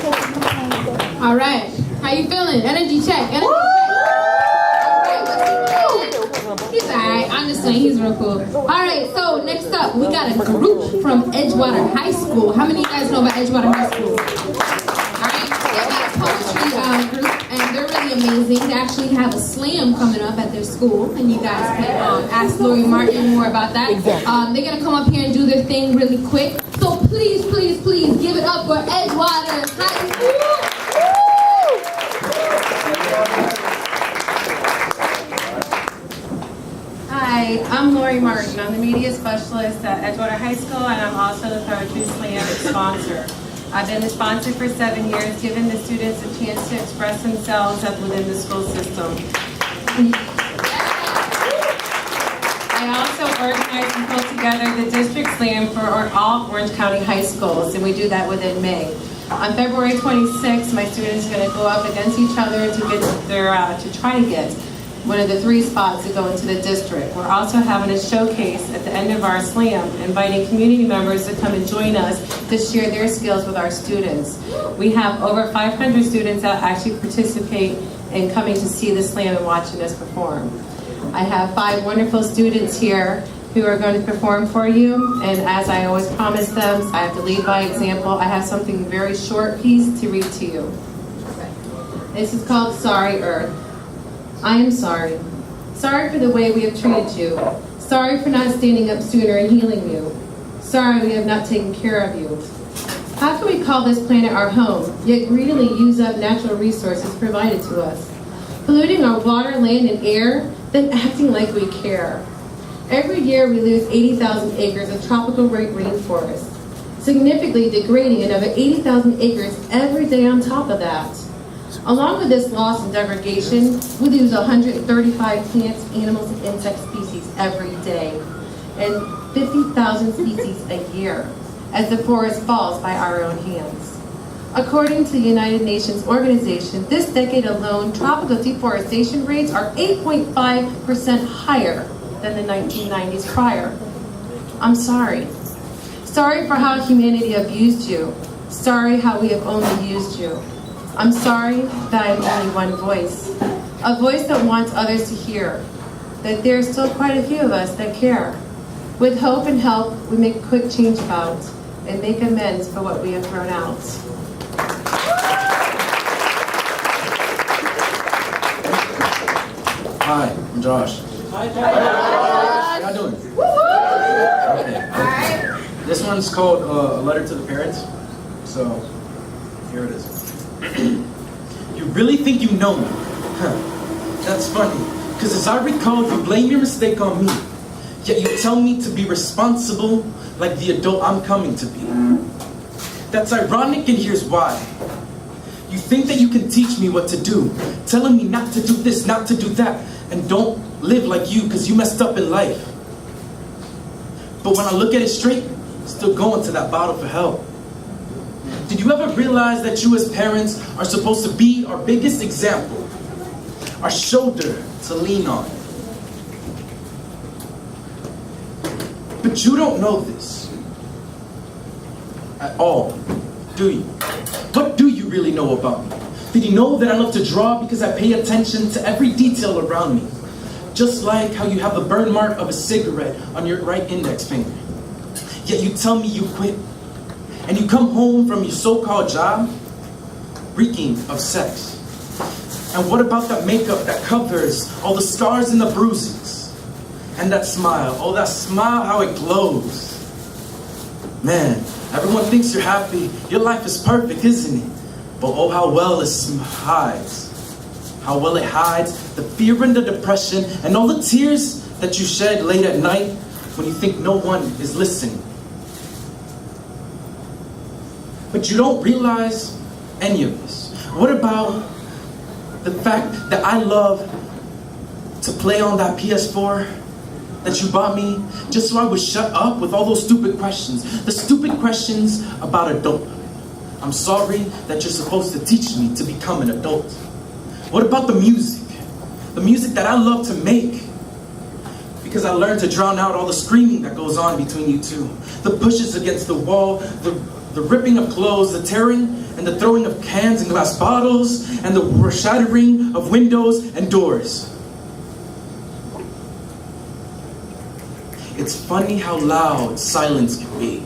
All right. How you feeling? Energy check. Energy check. He's alright. I'm just saying he's real cool. Alright, so next up, we got a group from Edgewater High School. How many of you guys know about Edgewater High School? Alright, they got a poetry group, and they're really amazing. They actually have a slam coming up at their school, and you guys can ask Lori Martin more about that. They're going to come up here and do their thing really quick. So please, please, please give it up for Edgewater High School. Hi, I'm Lori Martin. I'm the media specialist at Edgewater High School, and I'm also the Poetry Slam sponsor. I've been the sponsor for 7 years, giving the students a chance to express themselves within the school system. I also organize and pull together the district slam for all Orange County high schools, and we do that within May. On February 26th, my students are going to go up against each other to get to try to get one of the 3 spots to go into the district. We're also having a showcase at the end of our slam, inviting community members to come and join us to share their skills with our students. We have over 500 students that actually participate in coming to see the slam and watching us perform. I have 5 wonderful students here who are going to perform for you, and as I always promise them, I have to lead by example. I have something very short piece to read to you. This is called Sorry Earth. I am sorry. Sorry for the way we have treated you. Sorry for not standing up sooner and healing you. Sorry we have not taken care of you. How can we call this planet our home, yet greedily use up natural resources provided to us? Polluting our water, land, and air, then acting like we care. Every year we lose 80,000 acres of tropical rainforest, significantly degrading another 80,000 acres every day on top of that. Along with this loss and degradation, we lose 135 plants, animals, and insect species every day, and 50,000 species a year, as the forest falls by our own hands. According to the United Nations organization, this decade alone, tropical deforestation rates are 8.5% higher than the 1990s prior. I'm sorry. Sorry for how humanity abused you. Sorry how we have only used you. I'm sorry that I'm only one voice, a voice that wants others to hear, that there's still quite a few of us that care. With hope and help, we make quick change about and make amends for what we have thrown out. Hi, I'm Josh. Hi, How y'all doing? Okay. Alright. This one's called A Letter to the Parents. So, here it is. You really think you know me? Huh. That's funny, because as I recall, you blame your mistake on me. Yet you tell me to be responsible like the adult I'm coming to be. That's ironic, and here's why. You think that you can teach me what to do, telling me not to do this, not to do that, and don't live like you because you messed up in life. But when I look at it straight, still going to that bottle for help. Did you ever realize that you as parents are supposed to be our biggest example, our shoulder to lean on? But you don't know this at all, do you? What do you really know about me? Did you know that I love to draw because I pay attention to every detail around me? Just like how you have the burn mark of a cigarette on your right index finger. Yet you tell me you quit. And you come home from your so-called job reeking of sex. And what about that makeup that covers all the scars and the bruises? And that smile, oh that smile, how it glows. Man, everyone thinks you're happy. Your life is perfect, isn't it? But oh, how well it hides. How well it hides the fear and the depression and all the tears that you shed late at night when you think no one is listening. But you don't realize any of this. What about the fact that I love to play on that PS4 that you bought me just so I would shut up with all those stupid questions? The stupid questions about adulthood. I'm sorry that you're supposed to teach me to become an adult. What about the music? The music that I love to make. Because I learned to drown out all the screaming that goes on between you two. The pushes against the wall, the The ripping of clothes, the tearing and the throwing of cans and glass bottles, and the shattering of windows and doors. It's funny how loud silence can be.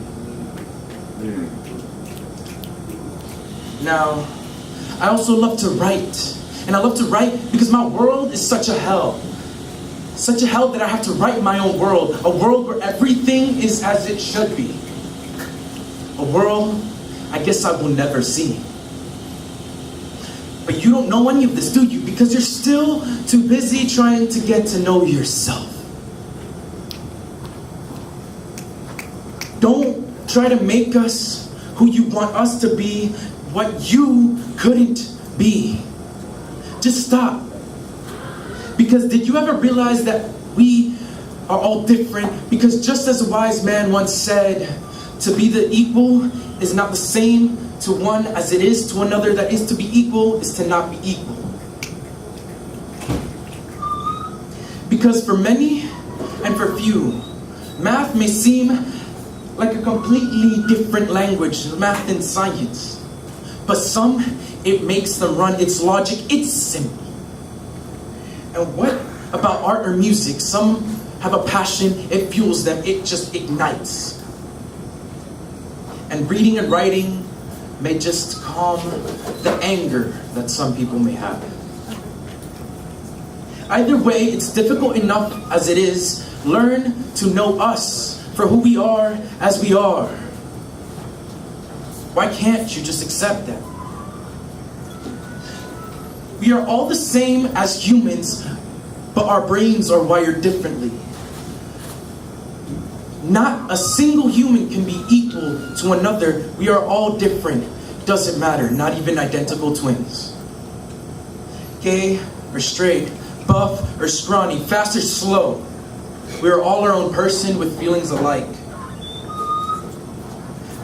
Now, I also love to write. And I love to write because my world is such a hell. Such a hell that I have to write my own world. A world where everything is as it should be. A world I guess I will never see. But you don't know any of this, do you? Because you're still too busy trying to get to know yourself. Don't try to make us who you want us to be, what you couldn't be. Just stop. Because did you ever realize that we are all different? Because just as a wise man once said, to be the equal is not the same to one as it is to another. That is, to be equal is to not be equal. Because for many and for few, math may seem like a completely different language, math and science. But some, it makes them run. Its logic, it's simple. And what about art or music? Some have a passion, it fuels them, it just ignites. And reading and writing may just calm the anger that some people may have. Either way, it's difficult enough as it is. Learn to know us for who we are as we are. Why can't you just accept that? We are all the same as humans, but our brains are wired differently. Not a single human can be equal to another. We are all different. Doesn't matter, not even identical twins. Gay or straight, buff or scrawny, fast or slow. We are all our own person with feelings alike.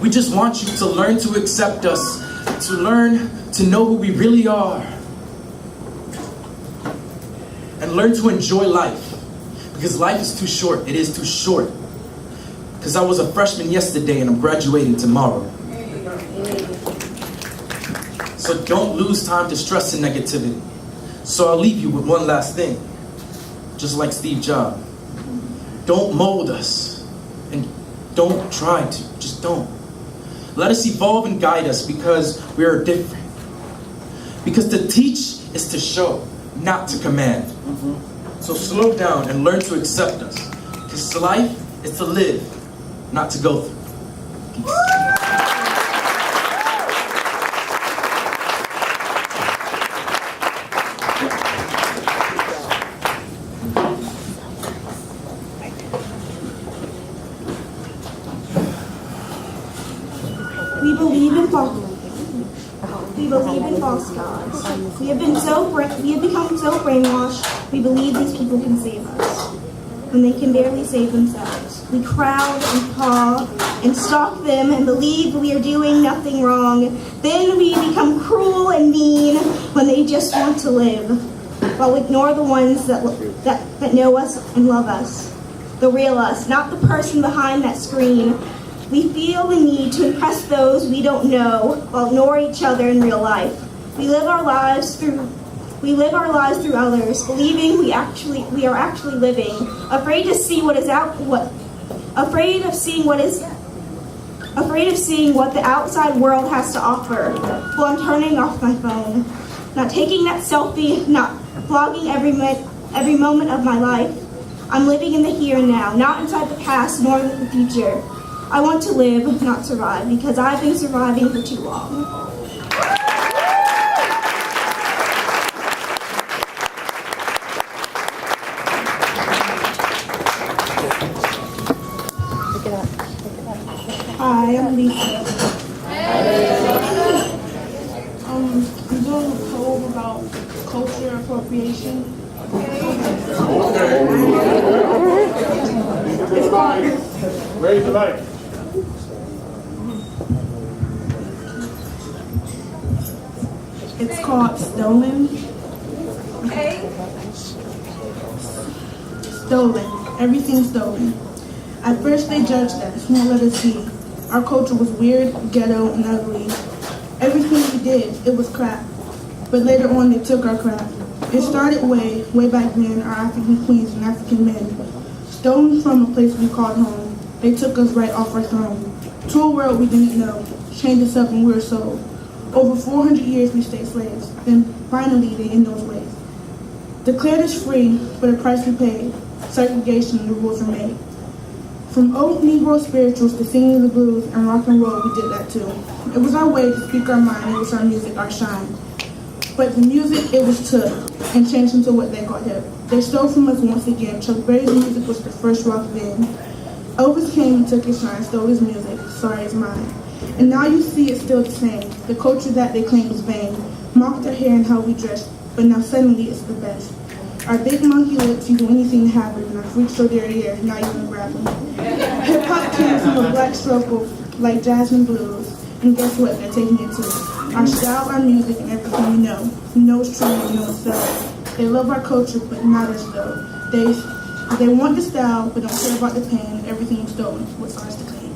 We just want you to learn to accept us, to learn to know who we really are, and learn to enjoy life. Because life is too short. It is too short. Because I was a freshman yesterday and I'm graduating tomorrow. So don't lose time to stress and negativity. So I'll leave you with one last thing. Just like Steve Jobs. Don't mold us. And don't try to. Just don't. Let us evolve and guide us because we are different. Because to teach is to show, not to command. So slow down and learn to accept us. Because life is to live, not to go through. Peace. We believe in false gods. We have become so brainwashed. We believe these people can save us when they can barely save themselves. We crowd and paw and stalk them and believe we are doing nothing wrong. Then we become cruel and mean when they just want to live, while we ignore the ones that know us and love us, the real us, not the person behind that screen. We feel the need to impress those we don't know while ignoring each other in real life. We live our lives through others, believing we are actually living, afraid of seeing what the outside world has to offer. Well, I'm turning off my phone, not taking that selfie, not vlogging every moment of my life. I'm living in the here and now, not inside the past nor the future. I want to live, not survive, because I've been surviving for too long. Hi, I'm Lisa. I'm doing a poem about culture appropriation. It's called... Raise the light. It's called Stolen. Stolen. Everything stolen. At first they judged us, won't let us see. Our culture was weird, ghetto, and ugly. Everything we did, it was crap. But later on, they took our crap. It started way back then, our African queens and African men. Stolen from a place we called home, they took us right off our throne. To a world we didn't know, chained us up and we were sold. Over 400 years we stayed slaves, then finally they end those ways. Declared us free, but a price we paid. Segregation and the rules were made. From old Negro spirituals to singing the blues and rock and roll, we did that too. It was our way to speak our mind, it was our music, our shine. But the music, it was took and changed into what they called hip. They stole from us once again. Chuck Berry's music was the first rock band. Elvis came and took his shine, stole his music, sorry it's mine. And now you see it's still the same. The culture that they claimed was vain. Mocked our hair and how we dressed, but now suddenly it's the best. Our big monkey lips, you do anything to have it, and our freaks so derriere, now you wanna grab them. Hip-hop came from a black struggle, like jazz and blues, and guess what, they're taking it too. Our style, our music, and everything we know. We know it's true and we know it's so. They love our culture, but not us though. They want the style, but don't care about the pain. Everything was stolen. What's ours to claim?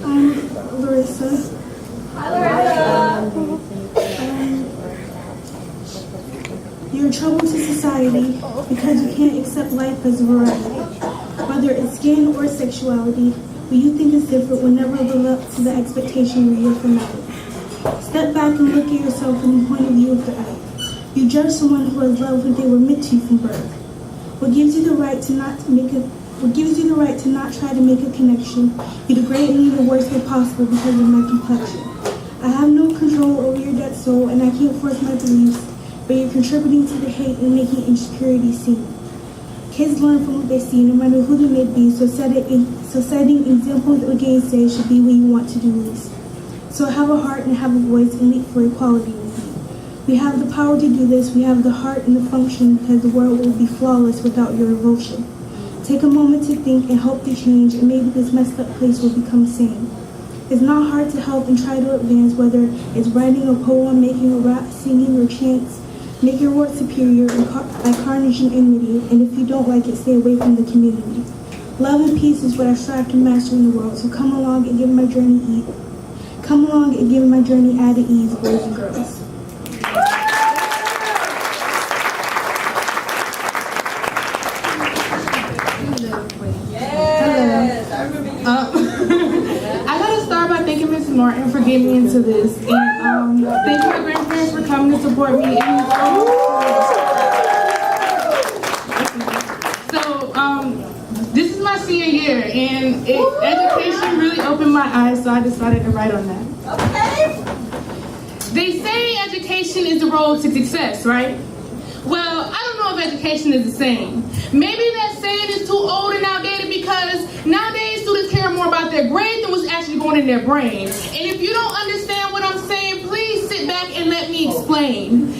I'm Larissa. Hi, Larissa. You're a trouble to society because you can't accept life as a variety. Whether it's skin or sexuality, what you think is different will never live up to the expectation you're familiar. Step back and look at yourself from the point of view of the earth. You judge someone who has loved what they were meant to from birth. What gives you the right to not try to make a connection? You degrade me in the worst way possible because of my complexion. I have no control over your dead soul, and I can't force my beliefs, but you're contributing to the hate and making insecurity seen. Kids learn from what they see, no matter who they may be, so setting examples or gainsay should be what you want to do least. So have a heart and have a voice and leap for equality with me. We have the power to do this, we have the heart and the function, because the world will be flawless without your revulsion. Take a moment to think and hope to change, and maybe this messed up place will become sane. It's not hard to help and try to advance, whether it's writing a poem, making a rap, singing, or chants. Make your work superior by carnage and enmity, and if you don't like it, stay away from the community. Love and peace is what I strive to master in the world, so come along and give my journey at ease, boys and girls. I gotta start by thanking Mrs. Martin for getting me into this, and thank my grandparents for coming to support me. This is my senior year, and education really opened my eyes, so I decided to write on that. Okay. They say education is the road to success, right? Well, I don't know if education is the same. Maybe that saying is too old and outdated because nowadays students care more about their grades than what's actually going in their brain. And if you don't understand what I'm saying, please sit back and let me explain.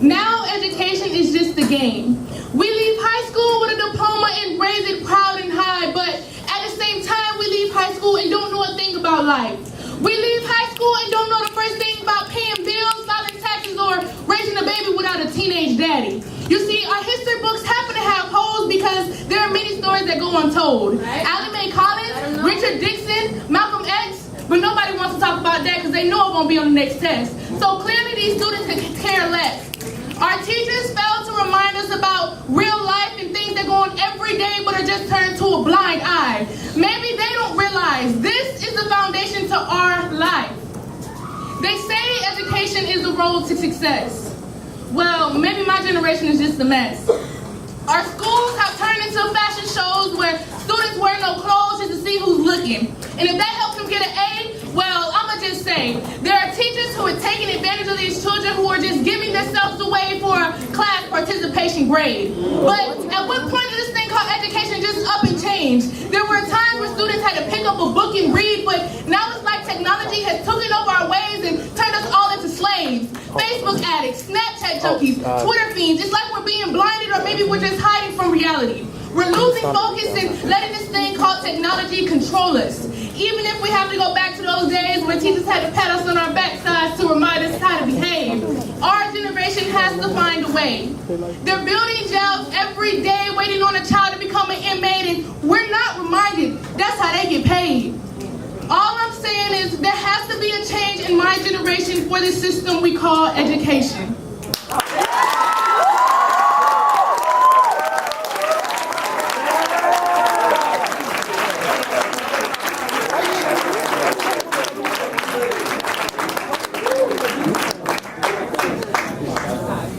Now education is just a game. We leave high school with a diploma and raise it proud and high, but at the same time we leave high school and don't know a thing about life. We leave high school and don't know the first thing about paying bills, filing taxes, or raising a baby without a teenage daddy. You see, our history books happen to have holes because there are many stories that go untold. Right. Allie Mae Collins, Richard Dixon, Malcolm X, but nobody wants to talk about that because they know it won't be on the next test. So clearly these students can care less. Our teachers fail to remind us about real life and things that go on every day but are just turned to a blind eye. Maybe they don't realize this is the foundation to our life. They say education is the road to success. Well, maybe my generation is just a mess. Our schools have turned into fashion shows where students wear no clothes just to see who's looking. And if that helps them get an A, well, I'ma just say, there are teachers who are taking advantage of these children who are just giving themselves away for a class participation grade. But at what point did this thing called education just up and change? There were times where students had to pick up a book and read, but now it's like technology has taken over our ways and turned us all into slaves. Facebook addicts, Snapchat junkies, Twitter fiends. It's like we're being blinded, or maybe we're just hiding from reality. We're losing focus and letting this thing called technology control us. even if we have to go back to those days where teachers had to pat us on our backsides to remind us how to behave, our generation has to find a way. They're building jails every day waiting on a child to become an inmate, and we're not reminded that's how they get paid. All I'm saying is there has to be a change in my generation for the system we call education.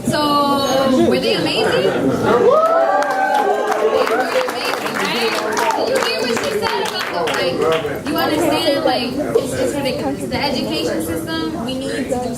So, were they amazing? They were amazing, right? Did you hear what she said about the, like, you understand, like, it's ridiculous. The education system, we need to do something.